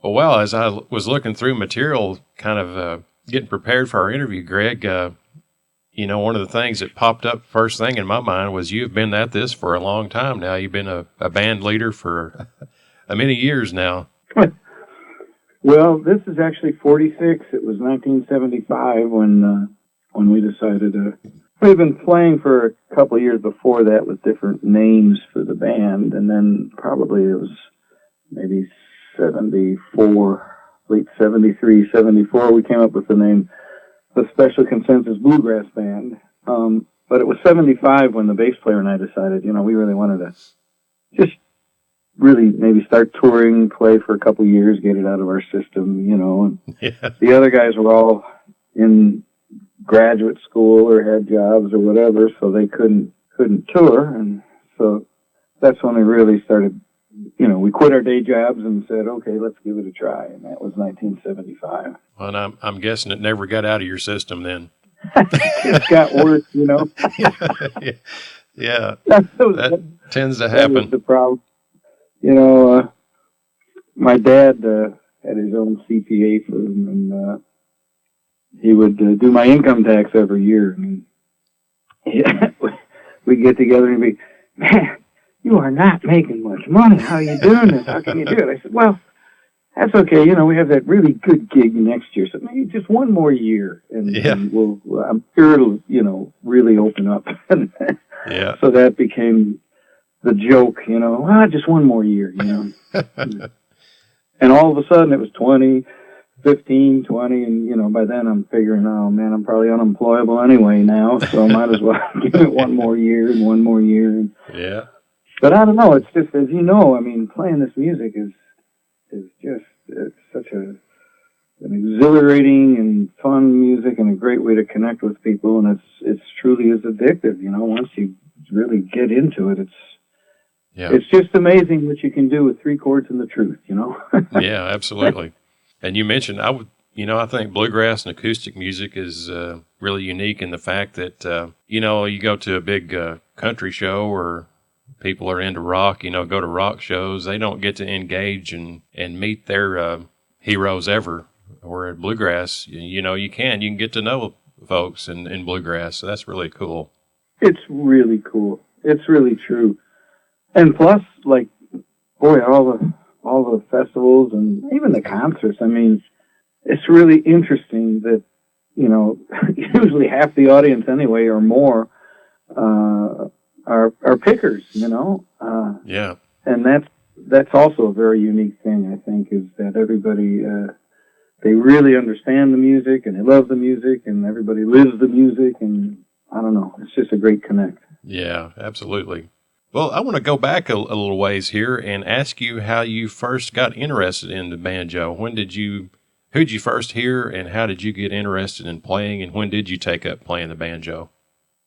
Well, as I was looking through material, kind of getting prepared for our interview, Greg, one of the things that popped up first thing in my mind was you've been at this for a long time now. You've been a band leader for many years now. Well, this is actually 46. It was 1975 when we decided to. We've been playing for a couple of years before that with different names for the band, and then probably it was maybe 74, late 73, 74, we came up with the name the Special Consensus Bluegrass Band. But it was 75 when the bass player and I decided, we really wanted to just really maybe start touring, play for a couple of years, get it out of our system, and the other guys were all in graduate school or had jobs or whatever, so they couldn't tour, and so that's when we really started. We quit our day jobs and said, okay, let's give it a try, and that was 1975. Well, and I'm guessing it never got out of your system then. It got worse, Yeah, that tends to happen. That was the problem. My dad had his own CPA firm, and he would do my income tax every year. And we'd get together and he'd be, man, you are not making much money. How are you doing this? How can you do it? I said, well, that's okay. We have that really good gig next year. So maybe just one more year. And I'm sure it'll, really open up. Yeah. So that became the joke, just one more year, And all of a sudden it was 20, 15, 20, and, by then I'm figuring, oh, man, I'm probably unemployable anyway now, so I might as well give it one more year and one more year. Yeah. But I don't know, it's just, as playing this music is just, it's such an exhilarating and fun music and a great way to connect with people, and it's truly is addictive, once you really get into it, it's just amazing what you can do with three chords and the truth, Yeah, absolutely. And you mentioned, I think bluegrass and acoustic music is really unique in the fact that, you go to a big country show or people are into rock, go to rock shows, they don't get to engage and meet their heroes ever. Or at bluegrass, you can get to know folks in bluegrass, so that's really cool. It's really cool. It's really true. And plus, all the festivals and even the concerts, it's really interesting that, usually half the audience anyway or more are pickers, Yeah. And that's also a very unique thing, I think, is that everybody, they really understand the music and they love the music and everybody lives the music, and I don't know, it's just a great connect. Yeah, absolutely. Well, I want to go back a little ways here and ask you how you first got interested in the banjo. Who'd you first hear, and how did you get interested in playing, and when did you take up playing the banjo?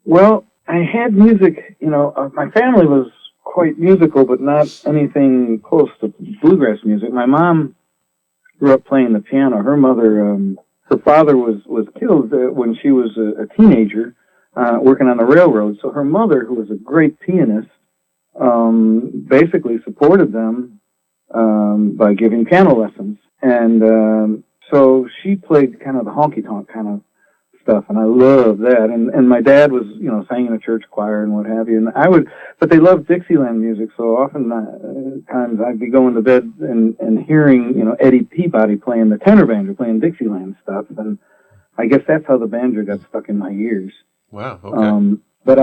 Well, I had music, my family was quite musical, but not anything close to bluegrass music. My mom grew up playing the piano. Her mother, her father was killed when she was a teenager, working on the railroad. So her mother, who was a great pianist, basically supported them by giving piano lessons. And so she played kind of the honky-tonk kind of stuff, and I loved that. And my dad was, sang in a church choir and what have you. And but they loved Dixieland music, so often times I'd be going to bed and hearing, Eddie Peabody playing the tenor banjo, playing Dixieland stuff. And I guess that's how the banjo got stuck in my ears. Wow, okay. But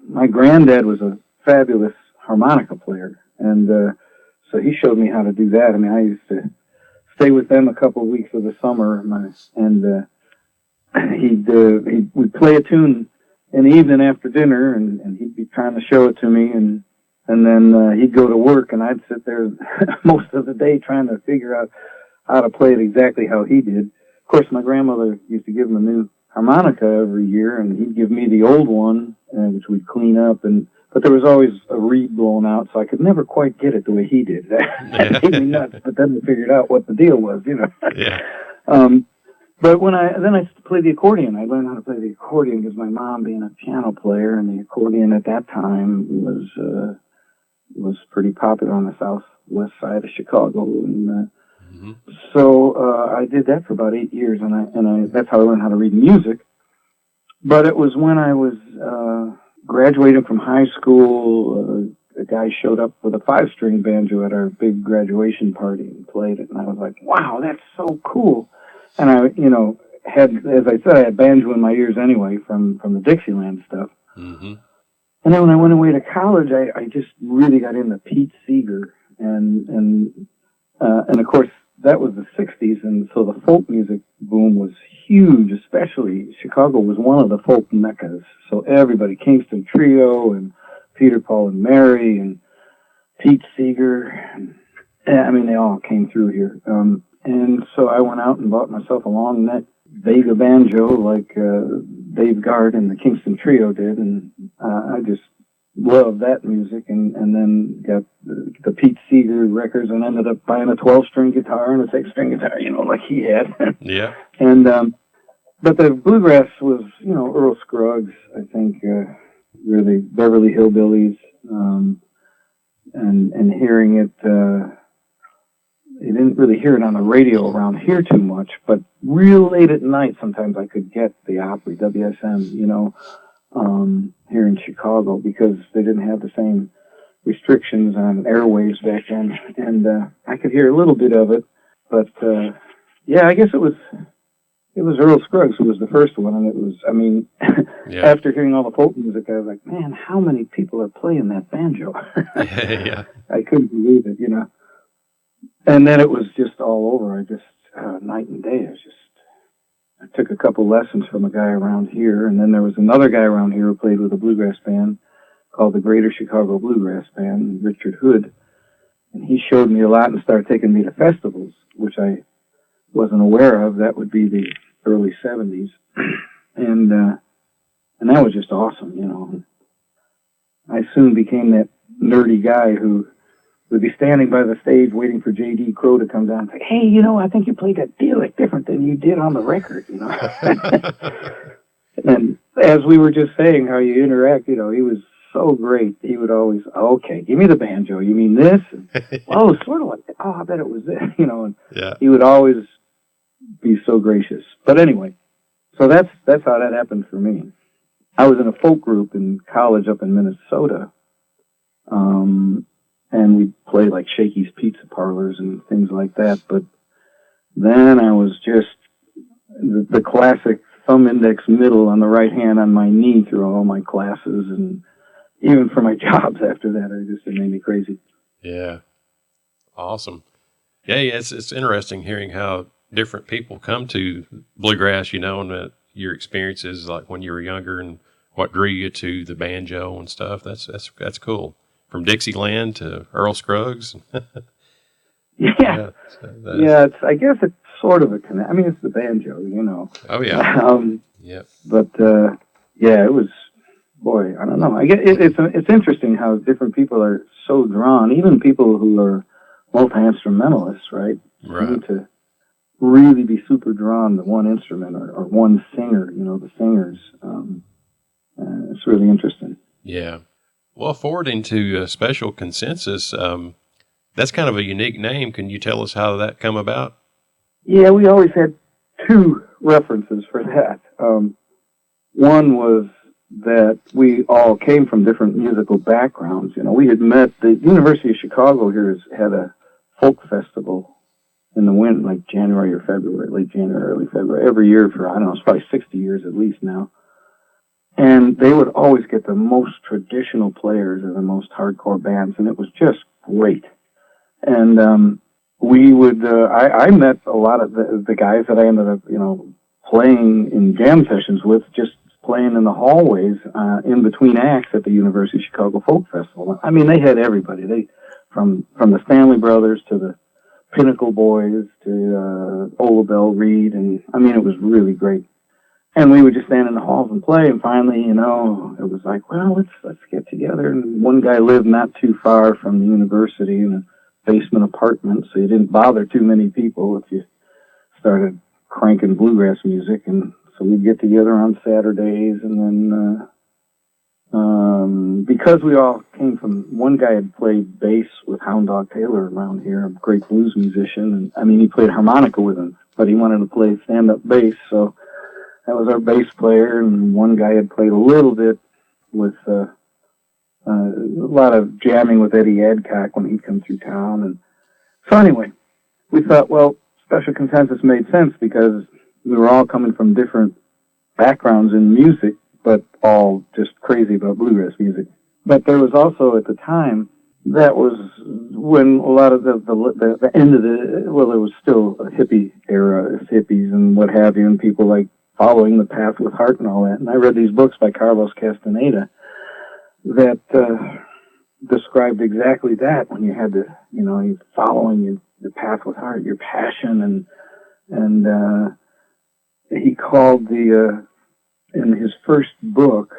my granddad was a fabulous harmonica player, and so he showed me how to do that. I used to stay with them a couple of weeks of the summer, and we'd play a tune in the evening after dinner, and he'd be trying to show it to me, and then he'd go to work, and I'd sit there most of the day trying to figure out how to play it exactly how he did. Of course, my grandmother used to give him a new harmonica every year, and he'd give me the old one, which we'd clean up, but there was always a reed blown out, so I could never quite get it the way he did. That made me nuts, but then we figured out what the deal was, Yeah. But then I played the accordion. I learned how to play the accordion because my mom, being a piano player, and the accordion at that time was pretty popular on the west side of Chicago, and Mm-hmm. so I did that for about 8 years, and I that's how I learned how to read music. But it was when I was graduating from high school, a guy showed up with a 5-string banjo at our big graduation party and played it, and I was like, wow, that's so cool. And I, had, as I said, I had banjo in my ears anyway from the Dixieland stuff. Mm-hmm. And then when I went away to college, I just really got into Pete Seeger, and of course that was the '60s, and so the folk music boom was huge. Especially Chicago was one of the folk meccas. So everybody, Kingston Trio and Peter, Paul, and Mary, and Pete Seeger, I mean, they all came through here. And so I went out and bought myself a long neck Vega banjo like Dave Guard and the Kingston Trio did, and I just loved that music, and then got the Pete Seeger records and ended up buying a 12-string guitar and a 6-string guitar, like he had. Yeah. And but the bluegrass was, Earl Scruggs, I think, really Beverly Hillbillies, and hearing it. You didn't really hear it on the radio around here too much, but real late at night, sometimes I could get the Opry, WSM, here in Chicago, because they didn't have the same restrictions on airwaves back then, and I could hear a little bit of it, but I guess it was Earl Scruggs who was the first one, and it was, Yeah. after hearing all the folk music, I was like, man, how many people are playing that banjo? Yeah. I couldn't believe it, And then it was just all over. I just, night and day, I took a couple lessons from a guy around here, and then there was another guy around here who played with a bluegrass band called the Greater Chicago Bluegrass Band, Richard Hood, and he showed me a lot and started taking me to festivals, which I wasn't aware of. That would be the early 70s, and that was just awesome, I soon became that nerdy guy who would be standing by the stage waiting for J.D. Crowe to come down and say, hey, I think you played that dialect different than you did on the record, And as we were just saying, how you interact, he was so great. He would always, okay, give me the banjo. You mean this? Oh, sort of like that. Oh, I bet it was this, and Yeah. he would always be so gracious. But anyway, so that's how that happened for me. I was in a folk group in college up in Minnesota, and we'd play like Shakey's Pizza Parlors and things like that. But then I was just the classic thumb index middle on the right hand on my knee through all my classes, and even for my jobs after that, it made me crazy. Yeah. Awesome. Yeah, it's interesting hearing how different people come to bluegrass, and your experiences like when you were younger and what drew you to the banjo and stuff. That's cool. From Dixieland to Earl Scruggs. Yeah. I guess it's sort of a connect. It's the banjo, Oh yeah. Yeah. But it was, boy, I don't know. I guess it's interesting how different people are so drawn. Even people who are multi-instrumentalists, right? Right. Seem to really be super drawn to one instrument or one singer. The singers. It's really interesting. Yeah. Well, forwarding to Special Consensus, that's kind of a unique name. Can you tell us how that come about? Yeah, we always had two references for that. One was that we all came from different musical backgrounds. We had met, the University of Chicago here had a folk festival in the winter, like January or February, late January, early February, every year for, it's probably 60 years at least now. And they would always get the most traditional players and the most hardcore bands, and it was just great. And we would, I met a lot of the guys that I ended up, playing in jam sessions with, just playing in the hallways in between acts at the University of Chicago Folk Festival. They had everybody. From the Stanley Brothers to the Pinnacle Boys to Ola Bell Reed, and it was really great. And we would just stand in the halls and play, and finally, it was like, well, let's get together. And one guy lived not too far from the university in a basement apartment, so you didn't bother too many people if you started cranking bluegrass music. And so we'd get together on Saturdays, and then because we all came from, one guy had played bass with Hound Dog Taylor around here, a great blues musician. And I mean, he played harmonica with him, but he wanted to play stand-up bass. So that was our bass player. And one guy had played a little bit with a lot of jamming with Eddie Adcock when he'd come through town. And so anyway, we thought, well, Special Consensus made sense because we were all coming from different backgrounds in music, but all just crazy about bluegrass music. But there was also, at the time, that was when a lot of the end of there was still a hippie era, hippies and what have you, and people like following the path with heart and all that. And I read these books by Carlos Castenada that described exactly that, when you had to, you're following the path with heart, your passion, and he called in his first book,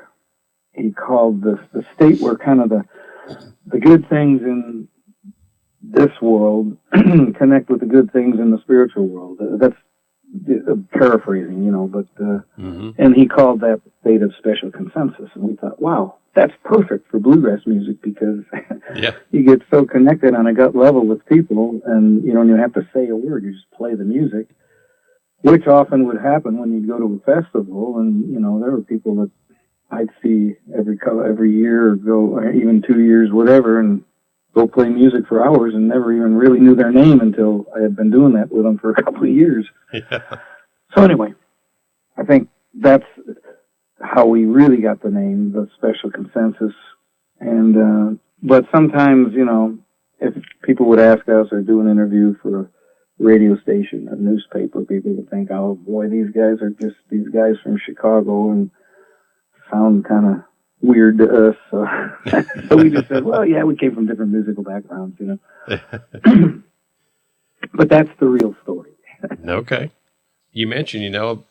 he called the state where kind of the good things in this world connect with the good things in the spiritual world. That's paraphrasing, but and he called that state of special consensus. And we thought, wow, that's perfect for bluegrass music because you get so connected on a gut level with people, and you don't even have to say a word. You just play the music, which often would happen when you'd go to a festival, and there were people that I'd see every year, or go, or even 2 years, whatever, and go play music for hours and never even really knew their name until I had been doing that with them for a couple of years. Yeah. So anyway, I think that's how we really got the name, the Special Consensus. And but sometimes, if people would ask us or do an interview for a radio station, a newspaper, people would think, oh boy, these guys are just these guys from Chicago and sound kind of weird to us. So, so we just said, well, yeah, we came from different musical backgrounds, But that's the real story. Okay. You mentioned,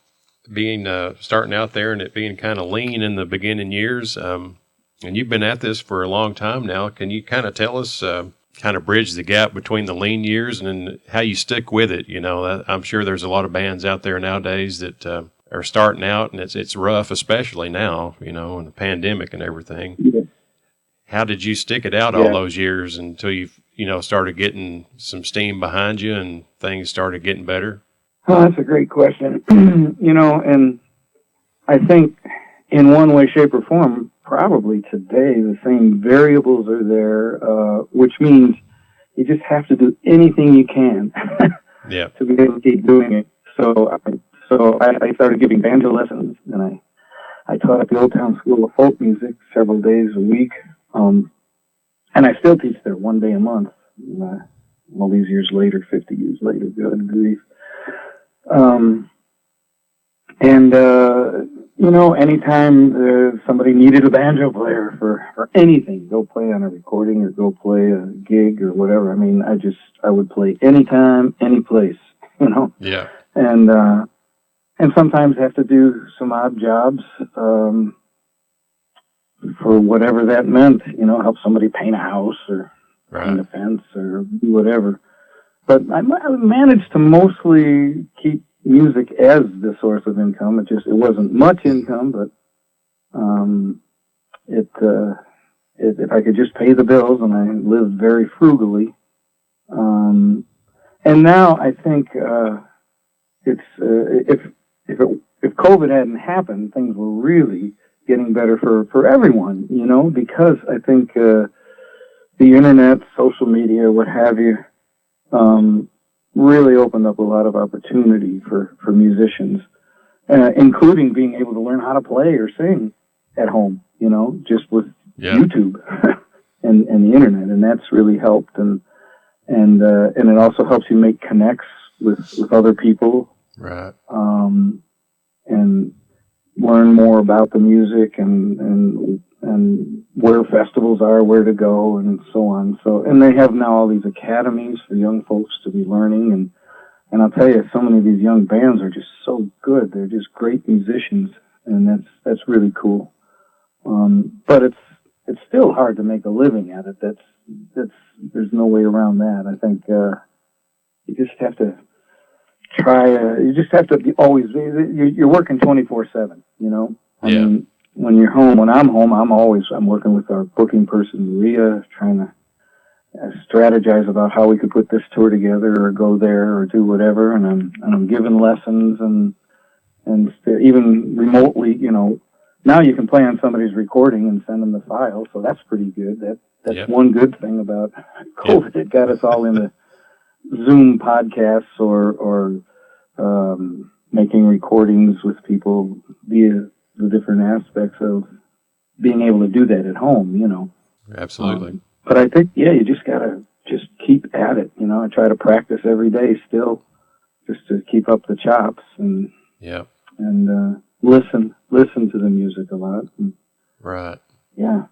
being starting out there and it being kind of lean in the beginning years, and you've been at this for a long time now. Can you kind of tell us, kind of bridge the gap between the lean years and how you stick with it? I'm sure there's a lot of bands out there nowadays that are starting out, and it's rough, especially now, in the pandemic and everything. Yeah. How did you stick it out all those years until you started getting some steam behind you and things started getting better? Oh, that's a great question. And I think in one way, shape, or form, probably today the same variables are there, which means you just have to do anything you can to be able to keep doing it. So I started giving banjo lessons, and I taught at the Old Town School of Folk Music several days a week, and I still teach there one day a month. All these years later, 50 years later, good grief. Anytime somebody needed a banjo player for anything, go play on a recording or go play a gig or whatever. I mean, I would play anytime, any place, Yeah. And sometimes have to do some odd jobs, for whatever that meant, help somebody paint a house or paint a fence or do whatever. But I managed to mostly keep music as the source of income. It wasn't much income, but if I could just pay the bills, and I lived very frugally. And now I think if COVID hadn't happened, things were really getting better for everyone, because I think the internet, social media, what have you, really opened up a lot of opportunity for musicians, including being able to learn how to play or sing at home, just with YouTube and the internet, and that's really helped, and it also helps you make connects with other people, right? And learn more about the music and where festivals are, where to go, and so on. So, and they have now all these academies for young folks to be learning, and I'll tell you, so many of these young bands are just so good. They're just great musicians, and that's really cool. But it's still hard to make a living at it. There's no way around that. I think you just have to try. You just have to be always. You're working 24/7. I mean, when you're home, when I'm home, I'm working with our booking person, Maria, trying to strategize about how we could put this tour together or go there or do whatever. And I'm giving lessons and even remotely, now you can play on somebody's recording and send them the file. So that's pretty good. That's Yep. one good thing about COVID. It got us all into Zoom podcasts or making recordings with people via the different aspects of being able to do that at home, Absolutely. But I think, you just gotta just keep at it. I try to practice every day still, just to keep up the chops and listen to the music a lot. Right. Yeah.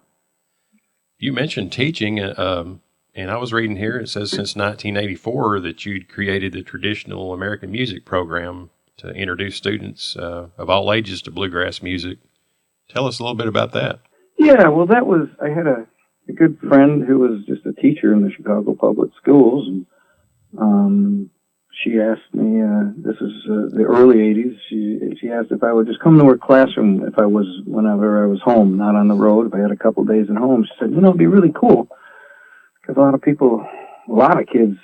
You mentioned teaching, and I was reading here, it says since 1984 that you'd created the traditional American music program to introduce students of all ages to bluegrass music. Tell us a little bit about that. Yeah, well, I had a good friend who was just a teacher in the Chicago public schools, and she asked me, this is the early 80s, she asked if I would just come to her classroom whenever I was home, not on the road, if I had a couple days at home. She said, it'd be really cool, because a lot of kids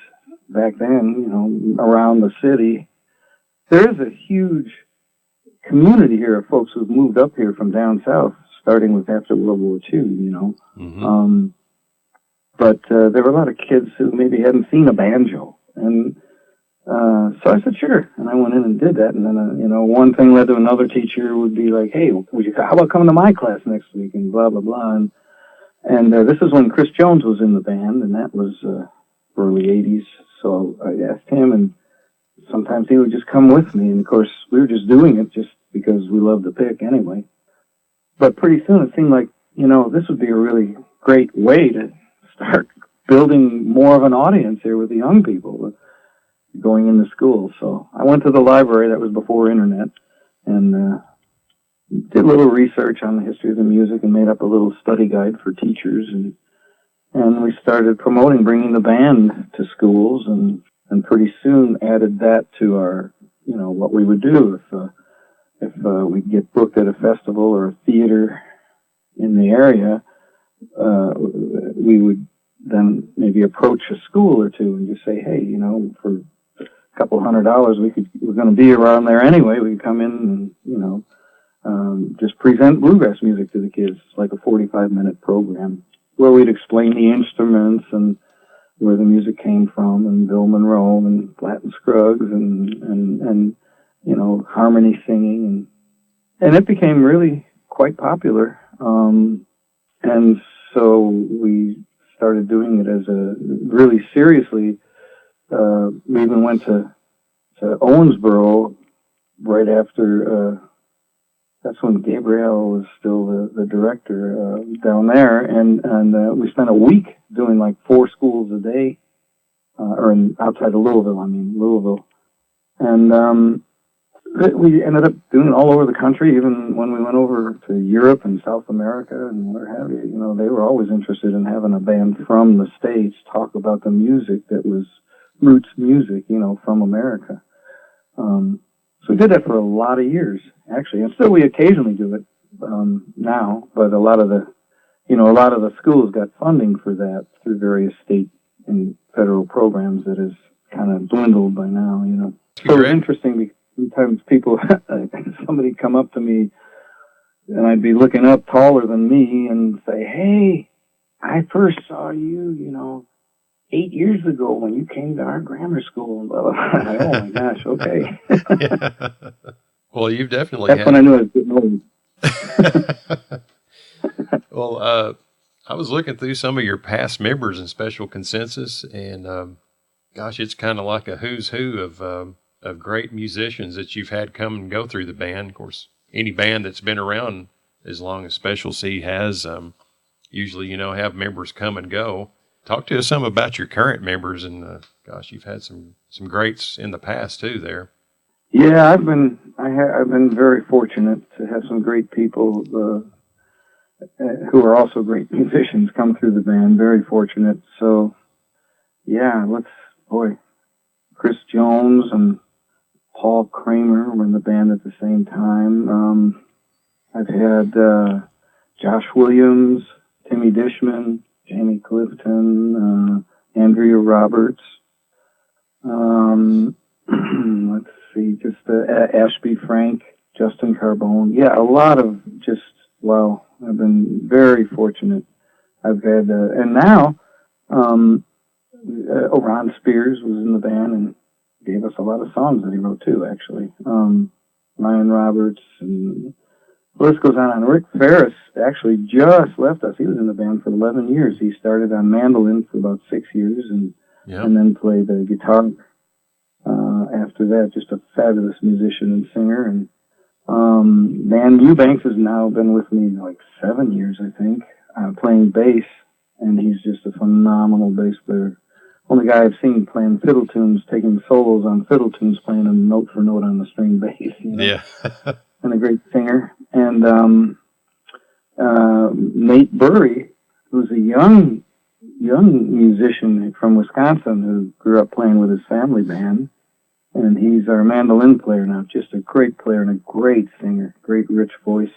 back then, around the city, there is a huge community here of folks who've moved up here from down south, starting with after World War II, Mm-hmm. But there were a lot of kids who maybe hadn't seen a banjo. And so I said, sure. And I went in and did that. And then, one thing led to another. Teacher would be like, hey, how about coming to my class next week? And blah, blah, blah. And this is when Chris Jones was in the band, and that was early 80s. So I asked him, and sometimes he would just come with me. And, of course, we were just doing it just because we loved the pick anyway. But pretty soon it seemed like, this would be a really great way to start building more of an audience here with the young people going into school. So I went to the library, that was before internet, and did a little research on the history of the music and made up a little study guide for teachers. And we started bringing the band to schools, and pretty soon added that to our, what we would do if we'd get booked at a festival or a theater in the area. We would then maybe approach a school or two and just say, hey, for a couple $100, we're going to be around there anyway. We could come in and, just present bluegrass music to the kids. It's like a 45-minute program where we'd explain the instruments and where the music came from, and Bill Monroe and Latin Scruggs and harmony singing. And it became really quite popular. And so we started doing it as really seriously. We even went to Owensboro right after, that's when Gabriel was still the director down there. And we spent a week doing like 4 schools a day, outside of Louisville. And we ended up doing it all over the country, even when we went over to Europe and South America and what have you. They were always interested in having a band from the States talk about the music that was roots music, from America. So we did that for a lot of years, actually, and still we occasionally do it now. But a lot of the schools got funding for that through various state and federal programs that has kind of dwindled by now. So it's interesting because sometimes somebody come up to me, and I'd be looking up taller than me and say, hey, I first saw you, 8 years ago when you came to our grammar school. And blah, blah, blah. Oh, my gosh, okay. Yeah. Well, you've definitely That's when I knew I was getting old. Well, I was looking through some of your past members in Special Consensus, and gosh, it's kind of like a who's who of great musicians that you've had come and go through the band. Of course, any band that's been around as long as Special C has, usually, have members come and go. Talk to us some about your current members, and gosh, you've had some greats in the past too there. Yeah, I've been very fortunate to have some great people who are also great musicians come through the band. Very fortunate. So, yeah, Chris Jones and Paul Kramer were in the band at the same time. I've had Josh Williams, Timmy Dishman, Jamie Clifton, Andrea Roberts. Let's see, just Ashby Frank, Justin Carbone. Yeah, a lot of just, wow, I've been very fortunate. I've had, and now, Ron Spears was in the band and gave us a lot of songs that he wrote too, actually. Ryan Roberts, and the list goes on. Rick Ferris actually just left us. He was in the band for 11 years. He started on mandolin for about 6 years and then played the guitar. After that, just a fabulous musician and singer. And Dan Eubanks has now been with me like 7 years, I think, playing bass, and he's just a phenomenal bass player. Only guy I've seen playing fiddle tunes, taking solos on fiddle tunes, playing them note for note on the string bass. You know? Yeah. And a great singer. And Nate Burry, who's a young musician from Wisconsin who grew up playing with his family band. And he's our mandolin player now, just a great player and a great singer, great rich voice.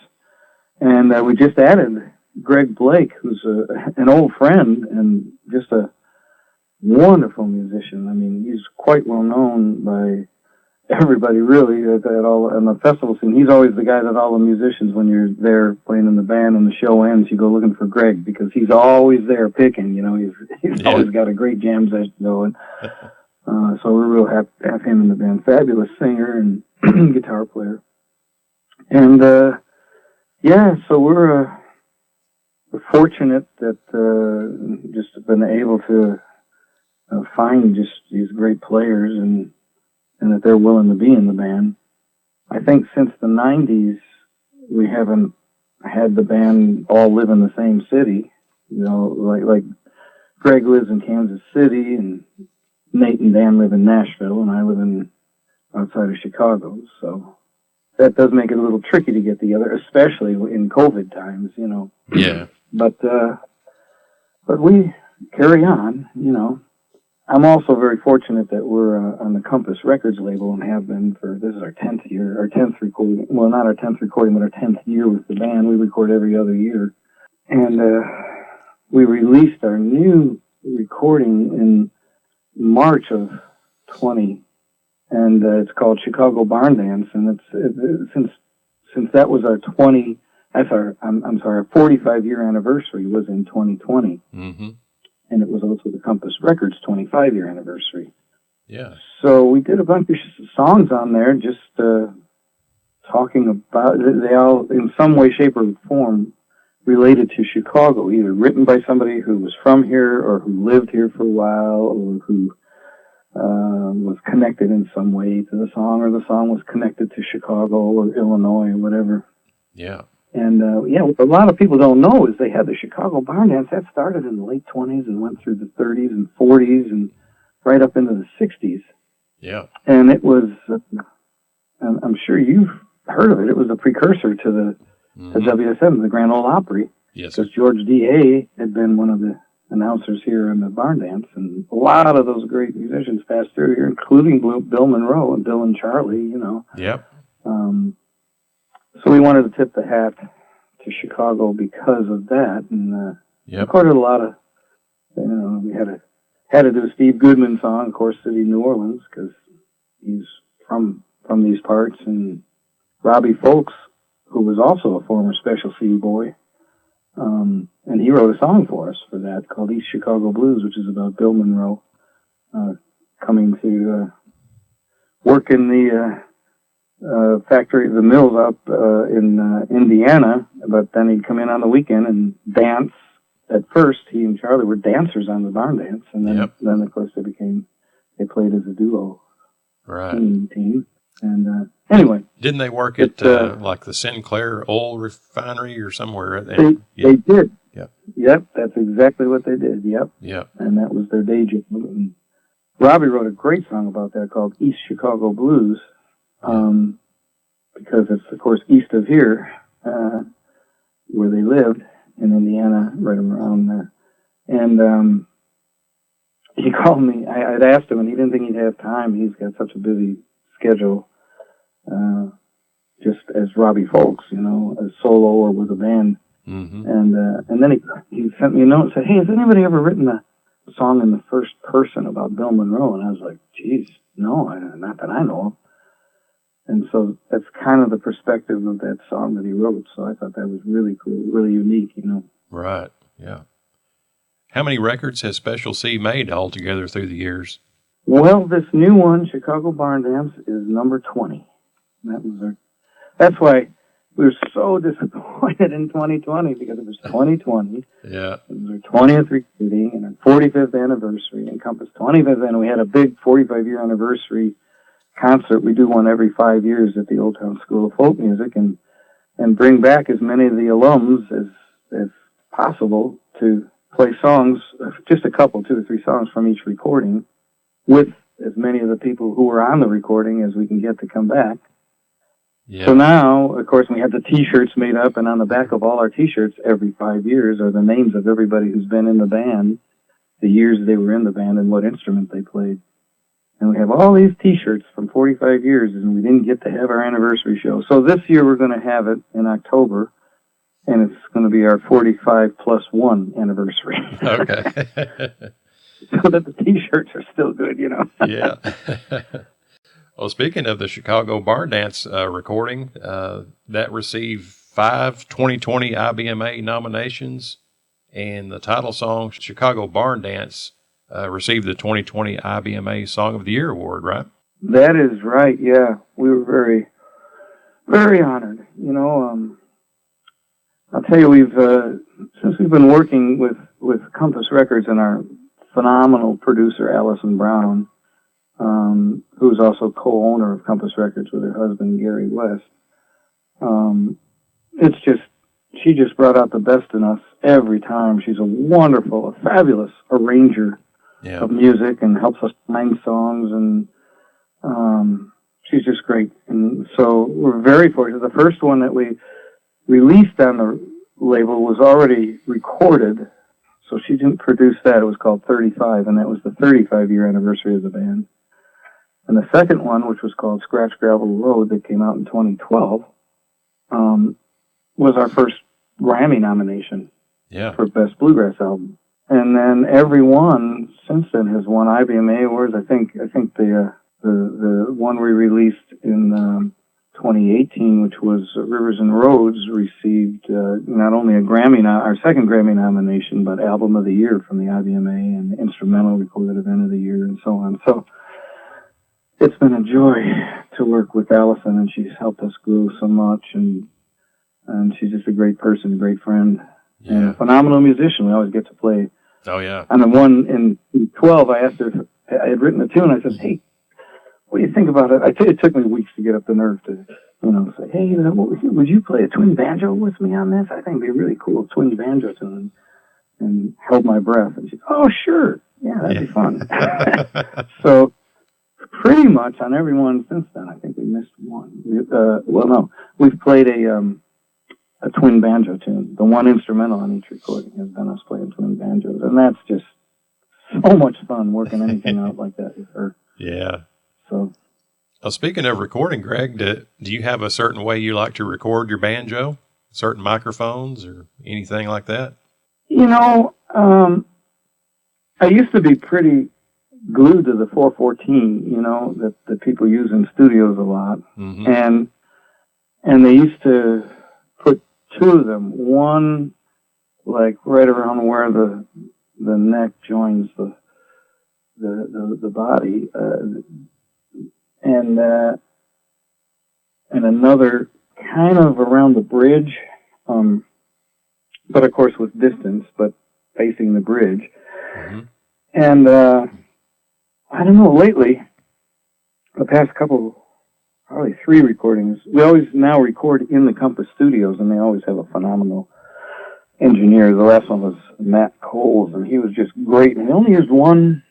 And we just added Greg Blake, who's an old friend and just a wonderful musician. I mean, he's quite well known by everybody, really, at all on the festival scene. He's always the guy that all the musicians, when you're there playing in the band and the show ends, you go looking for Greg because he's always there picking. You know, he's always got a great jam session going. So we're real happy to have him in the band. Fabulous singer and guitar player. And so we're fortunate that just been able to find just these great players and that they're willing to be in the band. I think since the 90s, we haven't had the band all live in the same city. You know, like Greg lives in Kansas City, and Nate and Dan live in Nashville, and I live outside of Chicago. So that does make it a little tricky to get together, especially in COVID times, you know. Yeah. But we carry on, you know. I'm also very fortunate that we're on the Compass Records label and have been this is our 10th year, our 10th recording. Well, not our 10th recording, but our 10th year with the band. We record every other year. And we released our new recording in March of 20, and it's called Chicago Barn Dance. And since that was our 45-year anniversary was in 2020. Mm-hmm. And it was also the Compass Records 25-year anniversary. Yeah. So we did a bunch of songs on there, just talking about, they all, in some way, shape, or form, related to Chicago, either written by somebody who was from here, or who lived here for a while, or who was connected in some way to the song, or the song was connected to Chicago or Illinois or whatever. Yeah. And, what a lot of people don't know is they had the Chicago Barn Dance. That started in the late 20s and went through the 30s and 40s and right up into the 60s. Yeah. And it was, I'm sure you've heard of it. It was a precursor to the WSM, the Grand Ole Opry. Yes. Because George D. Hay had been one of the announcers here in the Barn Dance. And a lot of those great musicians passed through here, including Bill Monroe and Bill and Charlie, you know. Yep. So we wanted to tip the hat to Chicago because of that, and recorded a lot of, you know, we had to do a Steve Goodman song, of course, City, New Orleans, because he's from these parts, and Robbie Folks, who was also a former Special C boy, and he wrote a song for us for that called East Chicago Blues, which is about Bill Monroe coming to work in the factory, the mills up in Indiana, but then he'd come in on the weekend and dance. At first, he and Charlie were dancers on the Barn Dance, and then of course they played as a duo, right? Team. And anyway, didn't they work at like the Sinclair Oil Refinery or somewhere? They did. Yep. Yep, that's exactly what they did. Yep. Yep. And that was their day job. And Robbie wrote a great song about that called East Chicago Blues. Because it's, of course, east of here, where they lived, in Indiana, right around there. And he called me. I'd asked him, and he didn't think he'd have time. He's got such a busy schedule just as Robbie Folks, as solo or with a band. Mm-hmm. And then he sent me a note and said, "Hey, has anybody ever written a song in the first person about Bill Monroe?" And I was like, "Geez, no, not that I know of." And so that's kind of the perspective of that song that he wrote. So I thought that was really cool, really unique, Right, yeah. How many records has Special C made altogether through the years? Well, this new one, Chicago Barn Dance, is number 20. That's why we were so disappointed in 2020, because it was 2020. Yeah. It was our 20th recording and our 45th anniversary, Encompass 25th, and we had a big 45-year anniversary concert. We do one every 5 years at the Old Town School of Folk Music, and bring back as many of the alums as possible to play songs, just a couple, 2 or 3 songs from each recording, with as many of the people who were on the recording as we can get to come back. Yeah. So now, of course, we had the T-shirts made up, and on the back of all our T-shirts every 5 years are the names of everybody who's been in the band, the years they were in the band, and what instrument they played. And we have all these T-shirts from 45 years, and we didn't get to have our anniversary show. So this year we're going to have it in October, and it's going to be our 45+1 anniversary. Okay. So that the T-shirts are still good, Yeah. Well, speaking of the Chicago Barn Dance recording, that received 5 2020 IBMA nominations, and the title song, Chicago Barn Dance, received the 2020 IBMA Song of the Year award, right? That is right, yeah. We were very, very honored. I'll tell you, since we've been working with Compass Records and our phenomenal producer, Allison Brown, who's also co-owner of Compass Records with her husband, Gary West. She just brought out the best in us every time. She's a fabulous arranger of music and helps us find songs, and she's just great. And so we're very fortunate. The first one that we released on the label was already recorded, so she didn't produce that. It was called 35, and that was the 35-year anniversary of the band. And the second one, which was called Scratch Gravel Road, that came out in 2012, was our first Grammy nomination for Best Bluegrass Album. And then every one since then has won IBMA awards. I think the one we released in 2018, which was Rivers and Roads, received not only our second Grammy nomination, but Album of the Year from the IBMA and Instrumental Recorded Event of the Year, and so on. So it's been a joy to work with Allison, and she's helped us grow so much, and she's just a great person, a great friend, and a phenomenal musician. We always get to play. Oh, yeah. And the one in 12, I asked her if I had written a tune. I said, "Hey, what do you think about it?" It took me weeks to get up the nerve to, say, "Hey, would you play a twin banjo with me on this? I think it'd be a really cool twin banjo tune." And held my breath. And she said, "Oh, sure. Yeah, that'd be fun." So pretty much on every one since then, I think we missed one. We've played a twin banjo tune. The one instrumental on each recording has been us playing twin banjos, and that's just so much fun working anything out like that with her. Yeah. So, well, speaking of recording, Greg, do you have a certain way you like to record your banjo? Certain microphones or anything like that? I used to be pretty glued to the 414, that people use in studios a lot. Mm-hmm. And they used to put 2 of them, one like right around where the neck joins the body, and another kind of around the bridge, but of course with distance, but facing the bridge. Mm-hmm. And I don't know, lately, the past couple, probably 3 recordings, we always now record in the Compass Studios, and they always have a phenomenal engineer. The last one was Matt Coles, and he was just great. And he only used one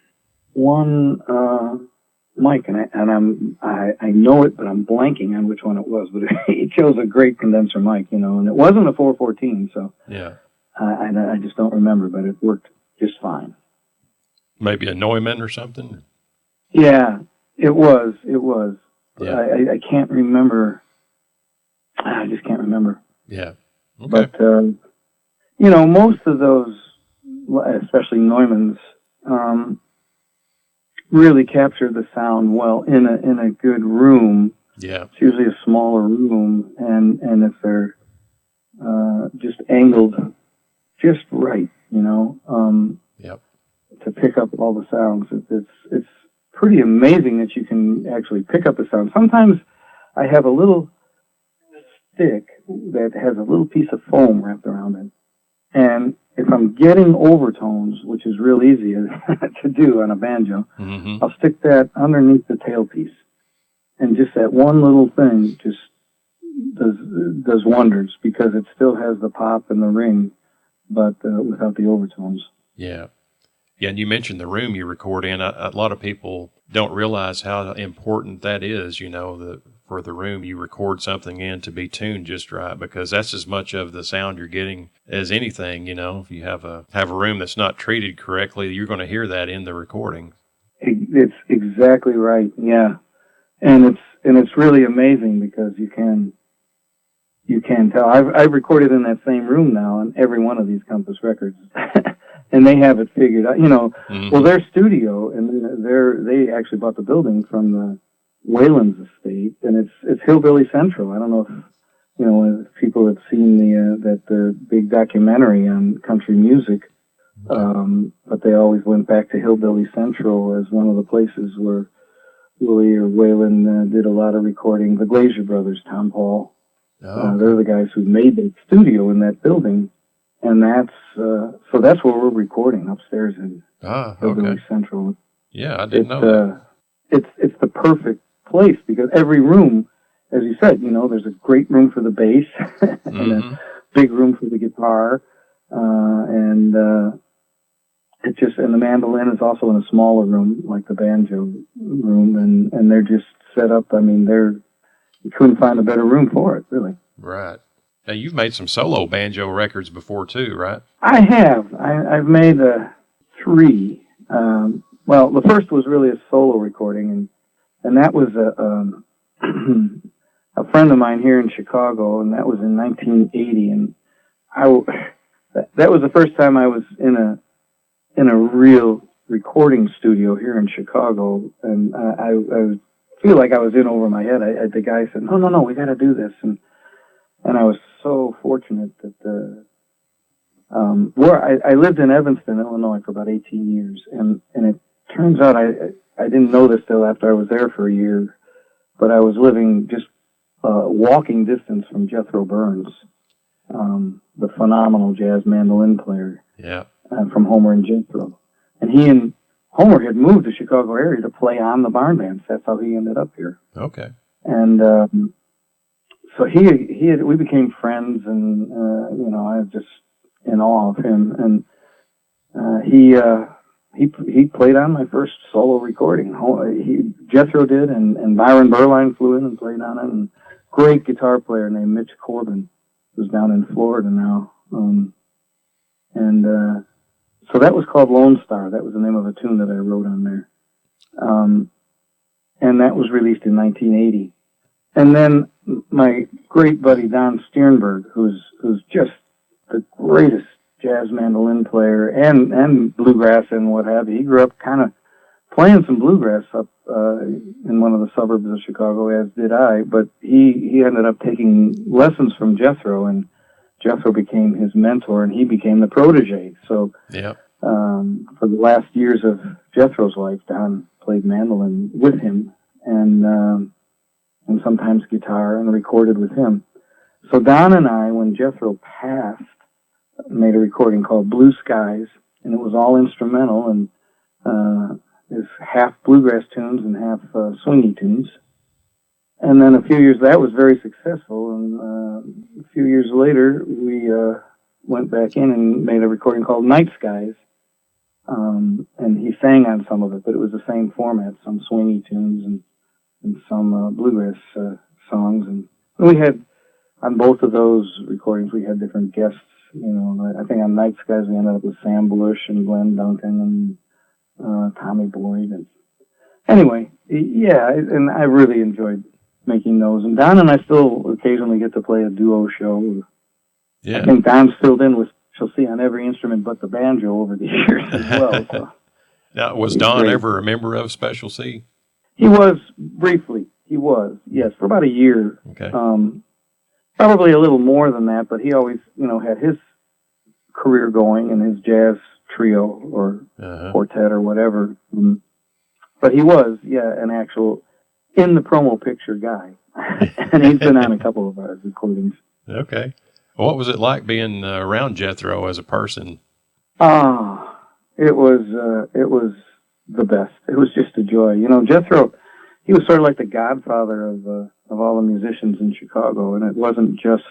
mic, and I know it, but I'm blanking on which one it was. But he chose a great condenser mic, and it wasn't a 414, so I just don't remember, but it worked just fine. Maybe a Neumann or something? Yeah, it was. Yeah. I can't remember I just can't remember. Yeah. Okay. But, most of those, especially Neumann's, really capture the sound well in a good room. Yeah. It's usually a smaller room, and if they're just angled just right, Yep. to pick up all the sounds. It's pretty amazing that you can actually pick up a sound. Sometimes I have a little stick that has a little piece of foam wrapped around it, and if I'm getting overtones, which is real easy to do on a banjo, Mm-hmm. I'll stick that underneath the tailpiece, and just that one little thing just does wonders, because it still has the pop and the ring, but without the overtones. Yeah. Yeah, and you mentioned the room you record in. A lot of people don't realize how important that is, for the room you record something in to be tuned just right, because that's as much of the sound you're getting as anything. If you have a room that's not treated correctly, you're going to hear that in the recording. It's exactly right. Yeah, and it's really amazing, because you can tell. I've recorded in that same room now on every one of these Compass records, and they have it figured out. Mm-hmm. Well, their studio, and they actually bought the building from the Whalen's estate, and it's Hillbilly Central. I don't know if people have seen the big documentary on country music, but they always went back to Hillbilly Central as one of the places where Willie or Waylon did a lot of recording. The Glazier brothers, Tom Paul. Oh, they're the guys who made the studio in that building, and that's where we're recording, upstairs in Hillbilly Central. Yeah, I didn't know that. It's the perfect place, because every room, as you said, there's a great room for the bass and Mm-hmm. a big room for the guitar, and the mandolin is also in a smaller room, like the banjo room, and they're just set up. I mean, you couldn't find a better room for it, really. Right. Now, you've made some solo banjo records before, too, right? I have. I've made 3. Well, the first was really a solo recording, and that was a friend of mine here in Chicago, and that was in 1980. And that was the first time I was in a real recording studio here in Chicago, and I feel like I was in over my head. The guy said, "No, we got to do this," and I was so fortunate that I lived in Evanston, Illinois, for about 18 years, and it turns out I didn't know this till after I was there for a year, but I was living just walking distance from Jethro Burns, the phenomenal jazz mandolin player. Yeah. From Homer and Jethro, and he and Homer had moved to the Chicago area to play on the barn bands. That's how he ended up here. Okay. And so we became friends, and I was just in awe of him. And he played on my first solo recording. Jethro did, and Byron Berline flew in and played on it. And great guitar player named Mitch Corbin, who's down in Florida now. So that was called Lone Star. That was the name of a tune that I wrote on there. And that was released in 1980. And then my great buddy Don Sternberg, who's just the greatest jazz mandolin player and bluegrass and what have you. He grew up kind of playing some bluegrass up in one of the suburbs of Chicago, as did I. But he ended up taking lessons from Jethro, and Jethro became his mentor, and he became the protege. So yeah. For the last years of Jethro's life, Don played mandolin with him, and sometimes guitar, and recorded with him. So Don and I, when Jethro passed, made a recording called Blue Skies, and it was all instrumental, and it's half bluegrass tunes and half swingy tunes. And then a few years, that was very successful, and a few years later, we went back in and made a recording called Night Skies, and he sang on some of it, but it was the same format, some swingy tunes and some bluegrass songs. And we had, on both of those recordings, we had different guests. I think on Night Skies we ended up with Sam Bush and Glenn Duncan and Tommy Boyd. And anyway, yeah, and I really enjoyed making those. And Don and I still occasionally get to play a duo show. Yeah. I think Don's filled in with, she'll see, on every instrument but the banjo over the years as well. So. Now, was Don ever a member of Special C? He was, briefly. He was, yes, for about a year. Okay. Probably a little more than that, but he always, had his career going in his jazz trio or quartet or whatever. But he was, an actual in the promo picture guy. And he's been on a couple of our recordings. Okay. Well, what was it like being around Jethro as a person? It was the best. It was just a joy. Jethro, he was sort of like the godfather of all the musicians in Chicago, and it wasn't just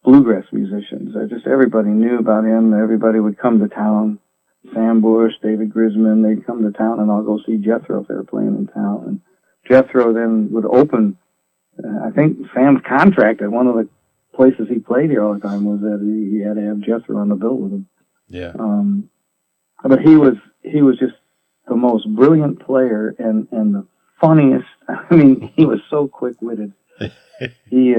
bluegrass musicians. Just everybody knew about him. Everybody would come to town. Sam Bush, David Grisman, they'd come to town and all go see Jethro if they were playing in town. And Jethro then would open. I think Sam's contract at one of the places he played here all the time was that he had to have Jethro on the bill with him. Yeah. But he was just the most brilliant player and the funniest. I mean, he was so quick-witted. He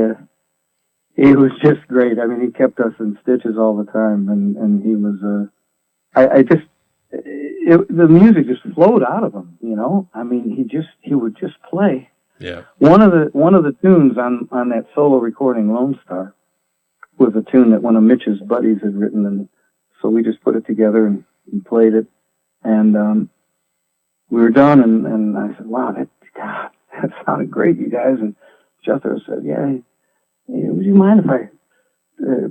was just great. I mean, he kept us in stitches all the time, and he was. The music just flowed out of him. I mean, he would just play. Yeah. One of the tunes on that solo recording, Lone Star, was a tune that one of Mitch's buddies had written, and so we just put it together and played it. And we were done, and I said, "Wow, that sounded great, you guys." And Jethro said, "Yeah, would you mind if I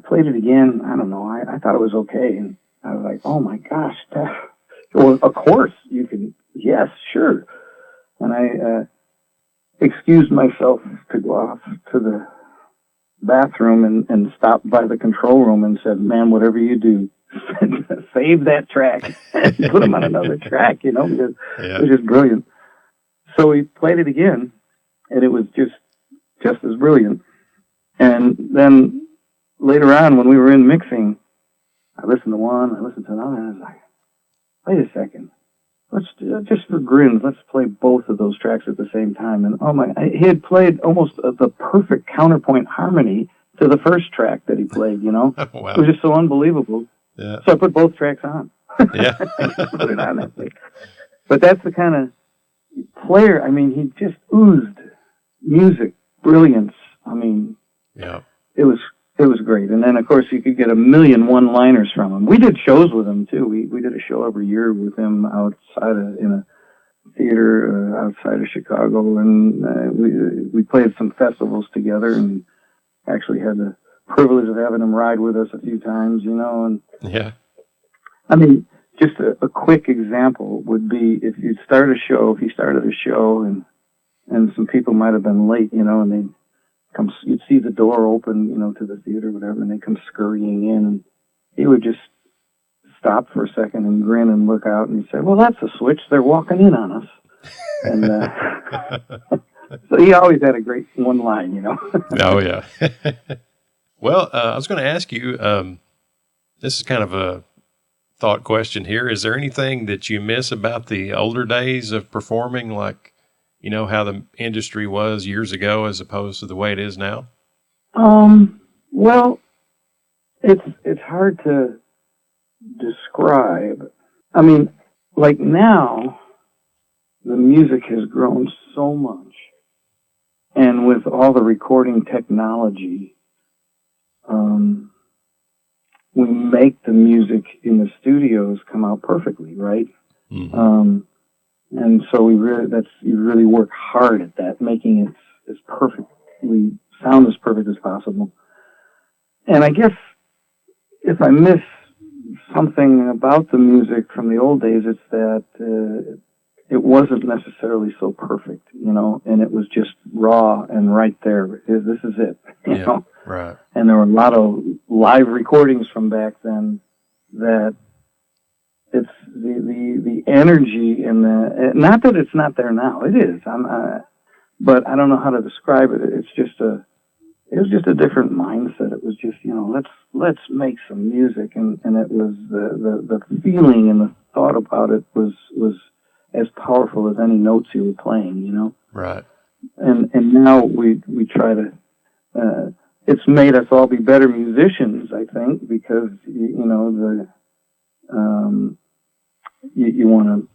played it again?" I don't know. I thought it was okay, and I was like, "Oh my gosh, well, of course you can. Yes, sure." And I excused myself to go off to the bathroom and stopped by the control room and said, "Man, whatever you do, save that track and put him on another track," because it was just brilliant. So we played it again, and it was just as brilliant. And then later on, when we were in mixing, I listened to one, I listened to another, and I was like, wait a second. Let's just for grins, let's play both of those tracks at the same time. And he had played almost the perfect counterpoint harmony to the first track that he played, Wow. It was just so unbelievable. Yeah. So I put both tracks on. Yeah. Put it on that thing. But that's the kind of player, I mean, he just oozed music, brilliance. I mean, yeah, it was great. And then, of course, you could get a million one-liners from him. We did shows with him, too. We did a show every year with him in a theater outside of Chicago. And we played some festivals together and actually had the privilege of having him ride with us a few times, And yeah. I mean, just a quick example would be if he started a show and some people might have been late, and they'd come, you'd see the door open, to the theater or whatever, and they come scurrying in, and he would just stop for a second and grin and look out, and he'd say, "Well, that's a switch. They're walking in on us." And so he always had a great one line, Oh, yeah. Well, I was going to ask you, this is kind of a thought question here. Is there anything that you miss about the older days of performing, like, how the industry was years ago as opposed to the way it is now? Well, it's hard to describe. I mean, like now, the music has grown so much. And with all the recording technology, we make the music in the studios come out perfectly, right? Mm-hmm. And so you really work hard at that, making it as perfectly sound as perfect as possible. And I guess if I miss something about the music from the old days, it's that it wasn't necessarily so perfect, and it was just raw and right there. This is it, you know? Right. And there were a lot of live recordings from back then that it's the energy and not that it's not there now. It is. But I don't know how to describe it. It was just a different mindset. It was just, let's make some music, and it was the feeling and the thought about it was as powerful as any notes you were playing, Right. and now we try to. It's made us all be better musicians, I think, because you want to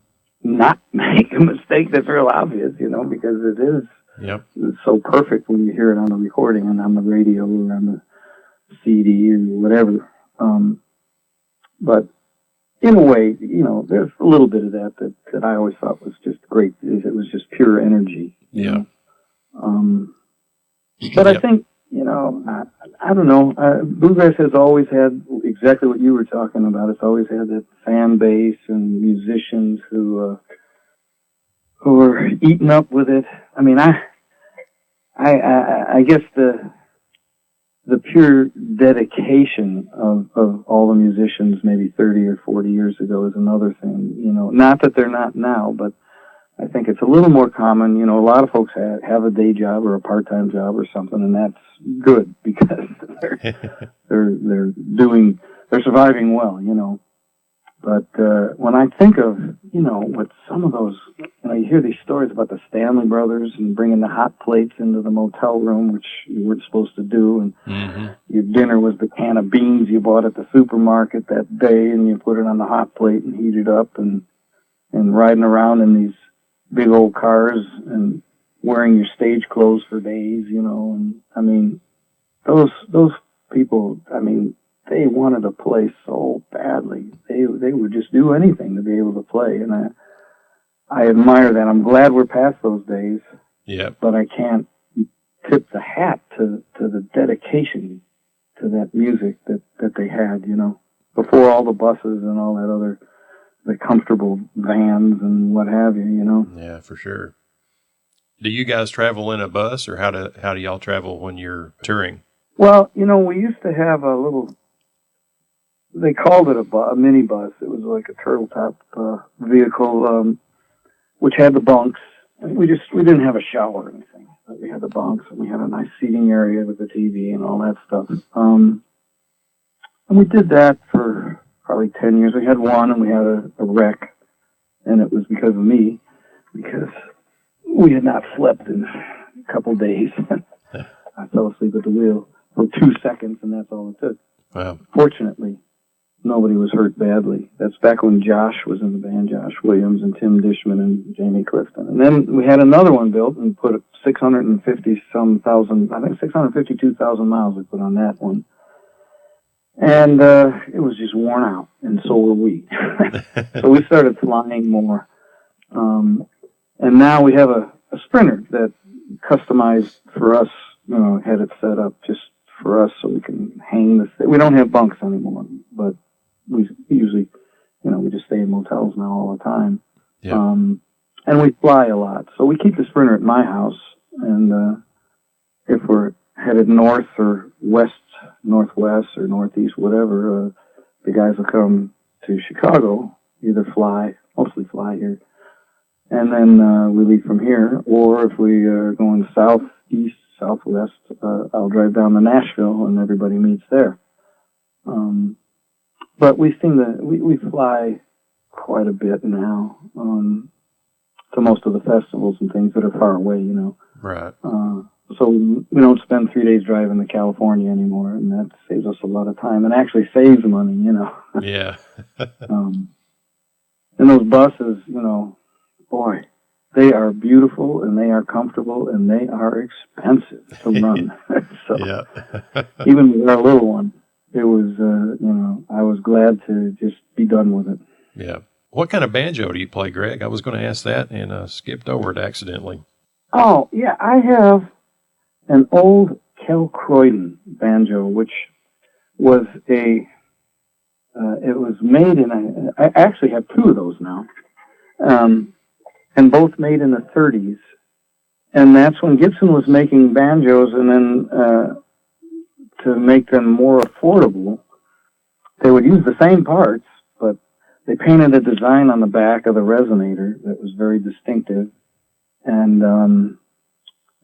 not make a mistake that's real obvious, because it is. Yep. It's so perfect when you hear it on the recording and on the radio or on the CD or whatever. But in a way, there's a little bit of that I always thought was just great. It was just pure energy. Yeah. But I think, I don't know. Bluegrass has always had exactly what you were talking about. It's always had that fan base and musicians who are eaten up with it. I mean, I guess the pure dedication of all the musicians maybe 30 or 40 years ago is another thing. Not that they're not now, but I think it's a little more common. A lot of folks have a day job or a part-time job or something, and that's good because they're surviving well. But when I think of what some of those, you hear these stories about the Stanley brothers and bringing the hot plates into the motel room, which you weren't supposed to do, and your dinner was the can of beans you bought at the supermarket that day, and you put it on the hot plate and heat it up, and riding around in these big old cars and wearing your stage clothes for days, and I mean, those people, they wanted to play so badly. They would just do anything to be able to play, and I admire that. I'm glad we're past those days. Yeah. But I can't tip the hat to the dedication to that music that they had, before all the buses and all that other, the comfortable vans and what have you, Yeah, for sure. Do you guys travel in a bus, or how do y'all travel when you're touring? Well, we used to have a little. They called it a minibus. It was like a turtle top vehicle, which had the bunks. We didn't have a shower or anything, but we had the bunks and we had a nice seating area with the TV and all that stuff. And we did that for probably 10 years. We had one and we had a wreck, and it was because of me, because we had not slept in a couple days. I fell asleep at the wheel for 2 seconds, and that's all it took. Wow. Fortunately, nobody was hurt badly. That's back when Josh was in the band, Josh Williams and Tim Dishman and Jamie Clifton. And then we had another one built and put 652,000 miles we put on that one. And it was just worn out, and so were we. So we started flying more. And now we have a Sprinter that customized for us, had it set up just for us so we can hang this. We don't have bunks anymore, but we usually, we just stay in motels now all the time. Yeah. And we fly a lot. So we keep the Sprinter at my house, and if we're headed north or west, northwest or northeast, whatever, the guys will come to Chicago, mostly fly here, and then we leave from here. Or if we are going southeast, southwest, I'll drive down to Nashville and everybody meets there. But we fly quite a bit now to most of the festivals and things that are far away, Right. So we don't spend 3 days driving to California anymore, and that saves us a lot of time and actually saves money, Yeah. And those buses, boy, they are beautiful and they are comfortable and they are expensive to run. So Yeah. even with our little one, it was, I was glad to just be done with it. Yeah. What kind of banjo do you play, Greg? I was going to ask that and skipped over it accidentally. Oh, yeah, I have an old Kel Croydon banjo, which was it was made I actually have two of those now, and both made in the 30s. And that's when Gibson was making banjos, and then to make them more affordable, they would use the same parts, but they painted a design on the back of the resonator that was very distinctive, and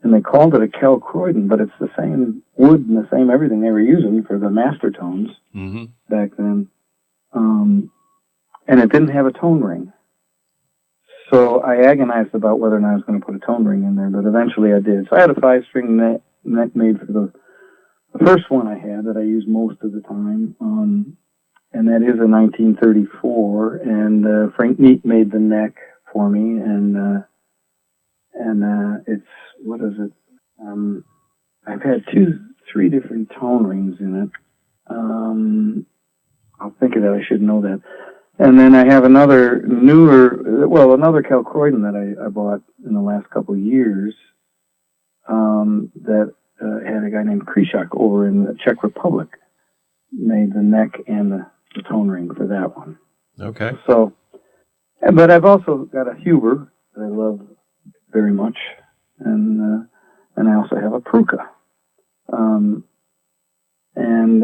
they called it a Kel Croydon, but it's the same wood and the same everything they were using for the master tones back then. And it didn't have a tone ring. So I agonized about whether or not I was going to put a tone ring in there, but eventually I did. So I had a 5-string neck made for the first one I had that I use most of the time, and that is a 1934. And Frank Neat made the neck for me, and it's, what is it? I've had 3 different tone rings in it. I'll think of that. I should know that. And then I have another Cal Croydon that I bought in the last couple of years, that had a guy named Krishak over in the Czech Republic made the neck and the tone ring for that one. Okay. So, but I've also got a Huber that I love very much, and I also have a Pruka. And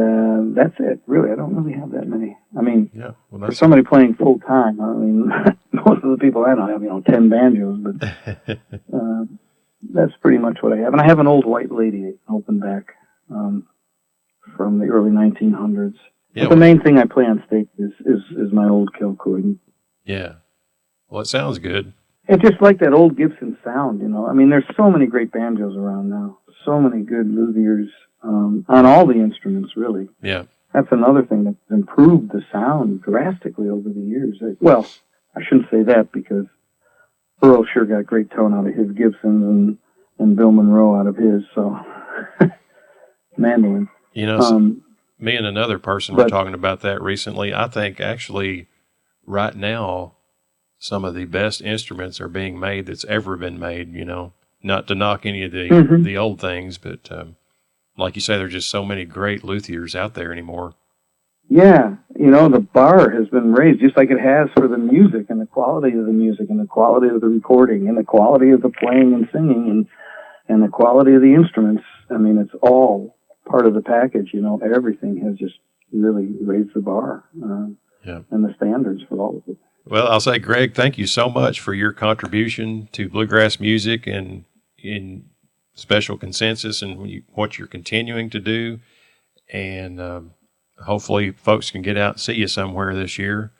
that's it, really. I don't really have that many. I mean, yeah, well, for somebody playing full time, I mean, most of the people I know have, 10 banjos, but that's pretty much what I have. And I have an old White Lady open back from the early 1900s. Yeah, but the main thing I play on stage is my old Kilcoyne. Yeah. Well, it sounds good. It's just like that old Gibson sound, I mean, there's so many great banjos around now. So many good luthiers on all the instruments, really. Yeah. That's another thing that's improved the sound drastically over the years. Well, I shouldn't say that, because Earl sure got great tone out of his Gibsons and Bill Monroe out of his, so mandolin. Me and another person were talking about that recently. I think actually right now some of the best instruments are being made that's ever been made, not to knock any of the old things, but like you say, there's just so many great luthiers out there anymore. Yeah, the bar has been raised, just like it has for the music and the quality of the music and the quality of the recording and the quality of the playing and singing and the quality of the instruments. I mean, it's all part of the package, everything has just really raised the bar and the standards for all of it. Well, I'll say, Greg, thank you so much for your contribution to bluegrass music and in Special Consensus and what you're continuing to do. And hopefully folks can get out and see you somewhere this year.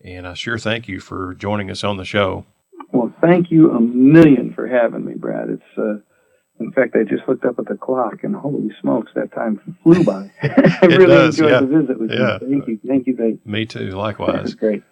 And I sure thank you for joining us on the show. Well, thank you a million for having me, Brad. It's in fact, I just looked up at the clock, and holy smokes, that time flew by. I really enjoyed the visit with you. Thank you. Thank you, Dave. Me too, likewise. Great.